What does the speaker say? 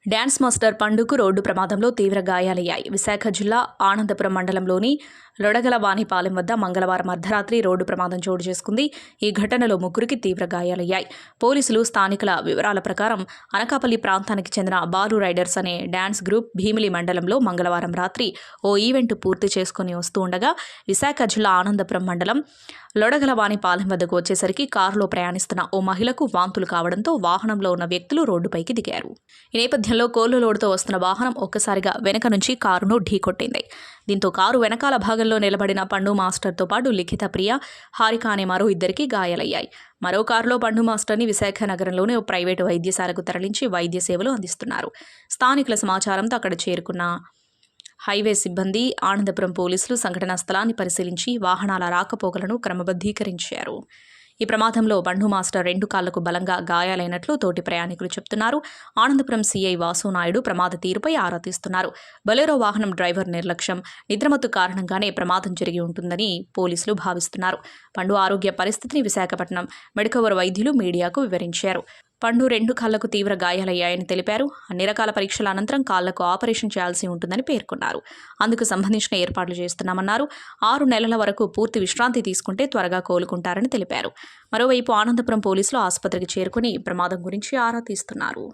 Dance master పండుకు road ప్రమాదంలో తీవ్ర గాయాలయ్యాయి. విశాఖ జిల్లా ఆనందపురం మండలంలోని లొడగలవానిపాలెం వద్ద మంగళవారం అర్ధరాత్రి రోడ్డు ప్రమాదం చోటు చేసుకుంది. ఈ ఘటనలో ముగ్గురికి తీవ్ర గాయాలయ్యాయి. పోలీసులు స్థానికుల వివరాల ప్రకారం అనకాపల్లి ప్రాంతానికి చెందిన బాలు రైడర్స్ అనే డ్యాన్స్ గ్రూప్ భీమిలి మండలంలో మంగళవారం రాత్రి ఓ ఈవెంట్ పూర్తి చేసుకుని వస్తూ ఉండగా విశాఖ జిల్లా ఆనందపురం మండలం లొడగలవానిపాలెం వద్దకు వచ్చేసరికి కారులో ప్రయాణిస్తున్న ఓ మహిళకు వాంతులు కావడంతో వాహనంలో ఉన్న వ్యక్తులు రోడ్డుపైకి దిగారు. ఈ నేపథ్యంలో కోళ్ల లోడుతో వస్తున్న వాహనం ఒక్కసారిగా వెనక నుంచి కారును ఢీకొట్టింది. దీంతో కారు వెనకాల భాగంలో నిలబడిన పండు మాస్టర్తో పాటు లిఖిత ప్రియ, హారిక అనే మరో ఇద్దరికి గాయాలయ్యాయి. మరో కారులో పండు మాస్టర్ని విశాఖ నగరంలోని ఓ ప్రైవేటు వైద్యశాలకు తరలించి వైద్య సేవలు అందిస్తున్నారు. స్థానికుల సమాచారంతో అక్కడ చేరుకున్న హైవే సిబ్బంది, ఆనందపురం పోలీసులు సంఘటనా స్థలాన్ని పరిశీలించి వాహనాల రాకపోకలను క్రమబద్ధీకరించారు. ఈ ప్రమాదంలో బండు మాస్టర్ 2 కాళ్లకు బలంగా గాయాలైనట్లు తోటి ప్రయాణికులు చెబుతున్నారు. ఆనందపురం సీఐ వాసునాయుడు ప్రమాద తీరుపై ఆరా తీస్తున్నారు. బొలెరో వాహనం డ్రైవర్ నిర్లక్ష్యం, నిద్రమత్తు కారణంగానే ప్రమాదం జరిగి ఉంటుందని పోలీసులు భావిస్తున్నారు. పండు ఆరోగ్య పరిస్థితిని విశాఖపట్నం మెడికవర్ వైద్యులు మీడియాకు వివరించారు. పండు 2 కాళ్లకు తీవ్ర గాయాలయ్యాయని తెలిపారు. అన్ని రకాల పరీక్షల అనంతరం కాళ్లకు ఆపరేషన్ చేయాల్సి ఉంటుందని పేర్కొన్నారు. అందుకు సంబంధించిన ఏర్పాట్లు చేస్తున్నామన్నారు. 6 నెలల వరకు పూర్తి విశ్రాంతి తీసుకుంటే త్వరగా కోలుకుంటారని తెలిపారు. మరోవైపు ఆనందపురం పోలీసులు ఆసుపత్రికి చేరుకుని ప్రమాదం గురించి ఆరా తీస్తున్నారు.